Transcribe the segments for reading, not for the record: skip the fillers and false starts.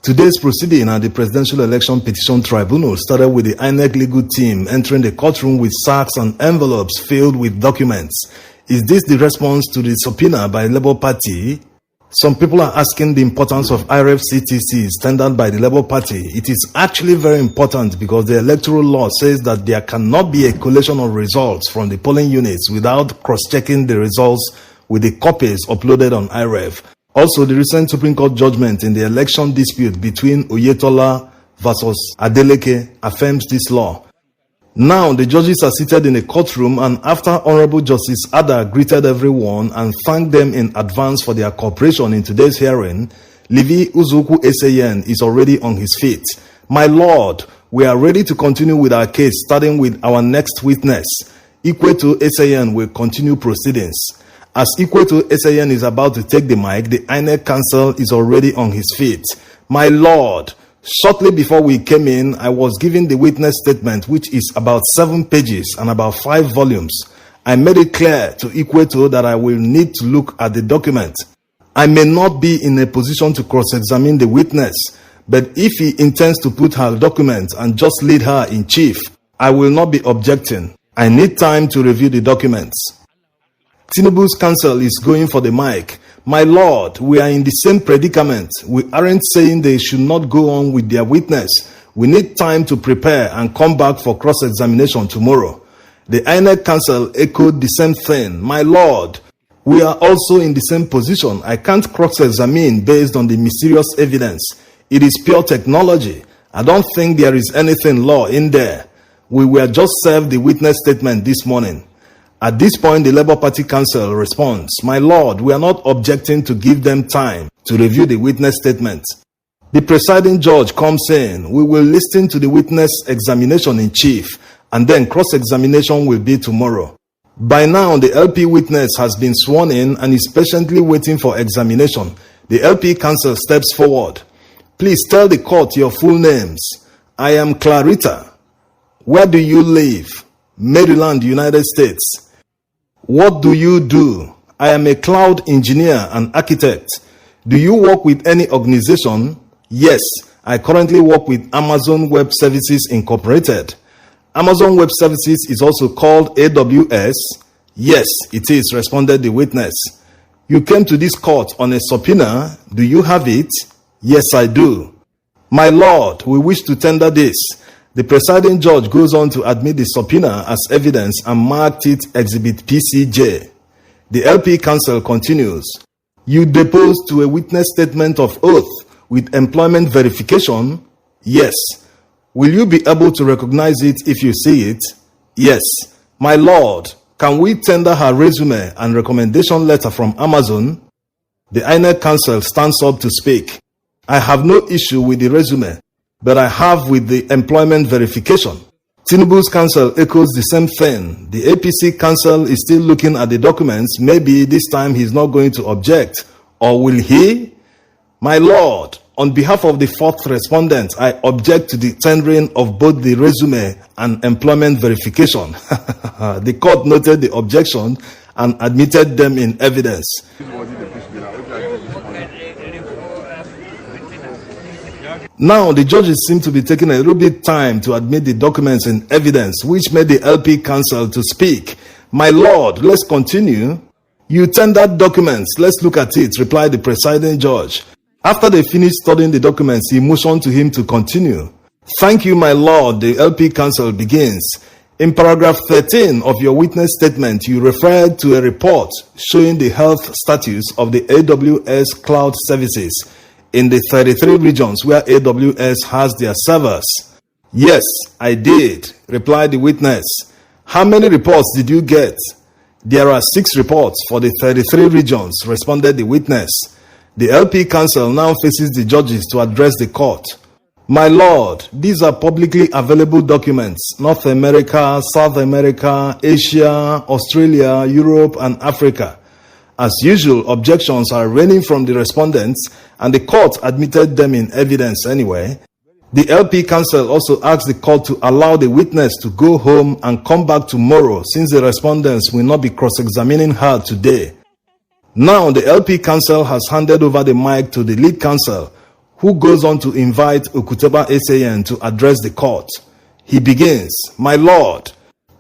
Today's proceeding at the Presidential Election Petition Tribunal started with the INEC legal team entering the courtroom with sacks and envelopes filled with documents. Is this the response to the subpoena by Labour Party? Some people are asking the importance of IREF CTCs tendered by the Labour Party. It is actually very important because the electoral law says that there cannot be a collation of results from the polling units without cross-checking the results with the copies uploaded on IREF. Also, the recent Supreme Court judgment in the election dispute between Oyetola versus Adeleke affirms this law. Now, the judges are seated in a courtroom, and after Honorable Justice Ada greeted everyone and thanked them in advance for their cooperation in today's hearing, Levi Uzuku Eseyen is already on his feet. My Lord, we are ready to continue with our case, starting with our next witness. Ikweto Eseyen will continue proceedings. As Ikweto Eseyen is about to take the mic, the INEC counsel is already on his feet. My Lord, shortly before we came in, I was given the witness statement, which is about 7 pages and about 5 volumes. I made it clear to Ikweto that I will need to look at the document. I may not be in a position to cross-examine the witness, but if he intends to put her document and just lead her in chief, I will not be objecting. I need time to review the documents. Tinubu's counsel is going for the mic. My Lord, we are in the same predicament. We aren't saying they should not go on with their witness. We need time to prepare and come back for cross-examination tomorrow. The INEC counsel echoed the same thing. My Lord, we are also in the same position. I can't cross-examine based on the mysterious evidence. It is pure technology. I don't think there is anything law in there. We were just served the witness statement this morning. At this point, the Labour Party counsel responds, My Lord, we are not objecting to give them time to review the witness statement. The presiding judge comes in. We will listen to the witness examination in chief, and then cross-examination will be tomorrow. By now, the LP witness has been sworn in and is patiently waiting for examination. The LP counsel steps forward. Please tell the court your full names. I am Clarita. Where do you live? Maryland, United States. What do you do? I am a cloud engineer and architect. Do you work with any organization? Yes, I currently work with Amazon Web Services Incorporated. Amazon Web Services is also called AWS. Yes, it is, responded the witness. You came to this court on a subpoena. Do you have it? Yes, I do. My Lord, we wish to tender this. The presiding judge goes on to admit the subpoena as evidence and marked it Exhibit PCJ. The LP counsel continues. You deposed to a witness statement of oath with employment verification? Yes. Will you be able to recognize it if you see it? Yes. My Lord, can we tender her resume and recommendation letter from Amazon? The INEC counsel stands up to speak. I have no issue with the resume, but I have with the employment verification. Tinubu's counsel echoes the same thing. The APC counsel is still looking at the documents. Maybe this time he's not going to object. Or will he? My Lord, on behalf of the fourth respondent, I object to the tendering of both the resume and employment verification. The court noted the objection and admitted them in evidence. Now, the judges seem to be taking a little bit time to admit the documents in evidence, which made the LP counsel to speak. My Lord, let's continue. You tendered documents. Let's look at it, replied the presiding judge. After they finished studying the documents, he motioned to him to continue. Thank you, my Lord, the LP counsel begins. In paragraph 13 of your witness statement, you referred to a report showing the health status of the AWS cloud services in the 33 regions where AWS has their servers. Yes, I did, replied the witness. How many reports did you get? There are 6 reports for the 33 regions, responded the witness. The LP counsel now faces the judges to address the court. My Lord, these are publicly available documents. North America, South America, Asia, Australia, Europe, and Africa. As usual, objections are raining from the respondents, and the court admitted them in evidence anyway. The LP counsel also asked the court to allow the witness to go home and come back tomorrow, since the respondents will not be cross-examining her today. Now, the LP counsel has handed over the mic to the lead counsel, who goes on to invite Okuteba SAN to address the court. He begins, "My Lord,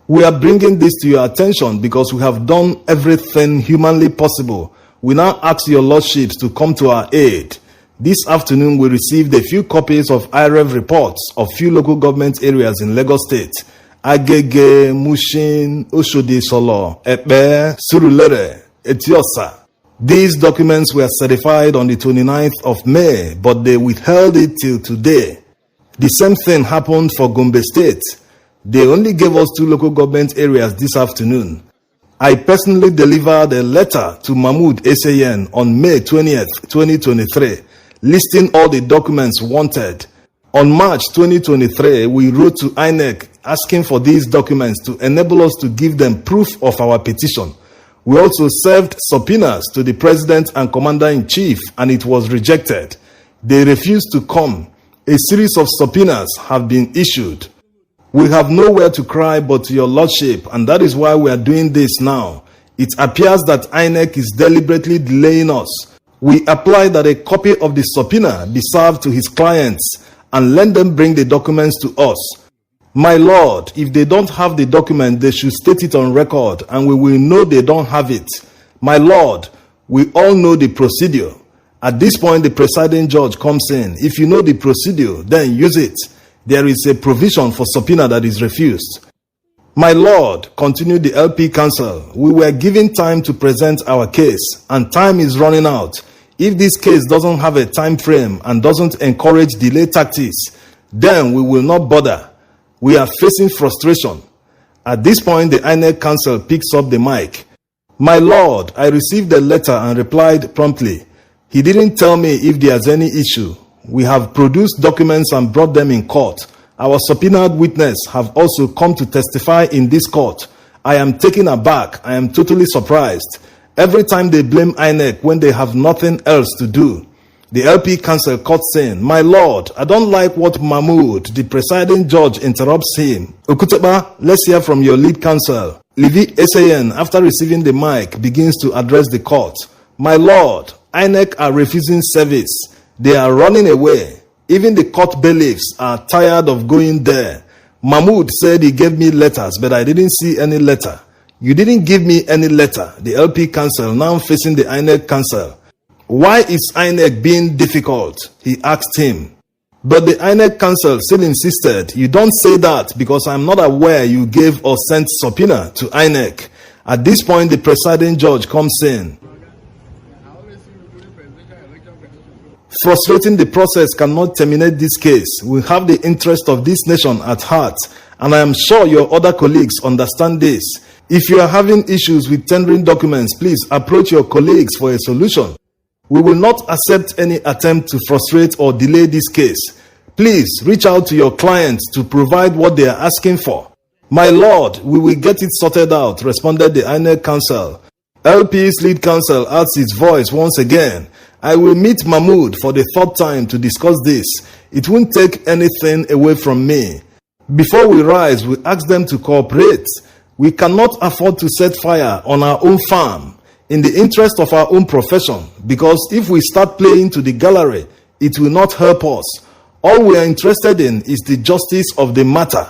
we are bringing this to your attention because we have done everything humanly possible. We now ask your lordships to come to our aid. This afternoon, we received a few copies of IREV reports of few local government areas in Lagos State: Agege, Mushin, Oshodi Solo, Epe, Surulere, Etiosa. These documents were certified on the 29th of May, but they withheld it till today. The same thing happened for Gombe State. They only gave us 2 local government areas this afternoon. I personally delivered a letter to Mahmood SAN on May 20th, 2023, listing all the documents wanted. On March 2023, we wrote to INEC asking for these documents to enable us to give them proof of our petition. We also served subpoenas to the President and Commander-in-Chief, and it was rejected. They refused to come. A series of subpoenas have been issued. We have nowhere to cry but to your lordship, and that is why we are doing this now. It appears that INEC is deliberately delaying us. We apply that a copy of the subpoena be served to his clients and let them bring the documents to us. My lord, if they don't have the document, they should state it on record, and we will know they don't have it. My lord, we all know the procedure." At this point, the presiding judge comes in. "If you know the procedure, then use it. There is a provision for subpoena that is refused." "My lord," continued the LP counsel, "we were given time to present our case, and time is running out. If this case doesn't have a time frame and doesn't encourage delay tactics, then we will not bother. We are facing frustration." At this point, the INEC counsel picks up the mic. "My lord, I received the letter and replied promptly. He didn't tell me if there's any issue. We have produced documents and brought them in court. Our subpoenaed witness have also come to testify in this court. I am taken aback. I am totally surprised. Every time they blame INEC when they have nothing else to do." The LP counsel cuts in. "My lord, I don't like what Mahmood, the presiding judge, interrupts him. Okuteba, let's hear from your lead counsel." Levi SAN, after receiving the mic, begins to address the court. "My lord, INEC are refusing service. They are running away. Even the court bailiffs are tired of going there. Mahmood said he gave me letters, but I didn't see any letter." "You didn't give me any letter." The LP counsel, now facing the INEC counsel. "Why is INEC being difficult?" he asked him. But the INEC counsel still insisted, "You don't say that because I'm not aware you gave or sent subpoena to INEC." At this point, the presiding judge comes in. "Frustrating the process cannot terminate this case. We have the interest of this nation at heart, and I am sure your other colleagues understand this. If you are having issues with tendering documents, please approach your colleagues for a solution. We will not accept any attempt to frustrate or delay this case. Please reach out to your clients to provide what they are asking for." "My lord, we will get it sorted out," responded the INEC counsel. LP's lead counsel adds his voice once again. "I will meet Mahmood for the 3rd time to discuss this. It won't take anything away from me. Before we rise, we ask them to cooperate. We cannot afford to set fire on our own farm in the interest of our own profession, because if we start playing to the gallery, it will not help us. All we are interested in is the justice of the matter.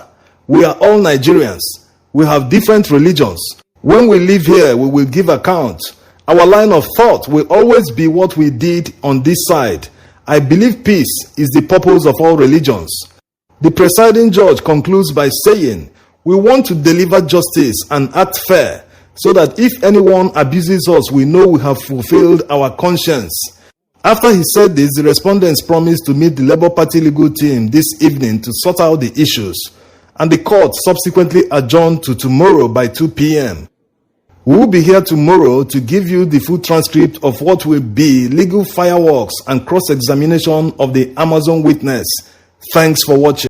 We are all Nigerians. We have different religions. When we live here, we will give account. Our line of thought will always be what we did on this side. I believe peace is the purpose of all religions." The presiding judge concludes by saying, "We want to deliver justice and act fair, so that if anyone abuses us, we know we have fulfilled our conscience." After he said this, the respondents promised to meet the Labour Party legal team this evening to sort out the issues, and the court subsequently adjourned to tomorrow by 2 p.m. We will be here tomorrow to give you the full transcript of what will be legal fireworks and cross-examination of the Amazon witness. Thanks for watching.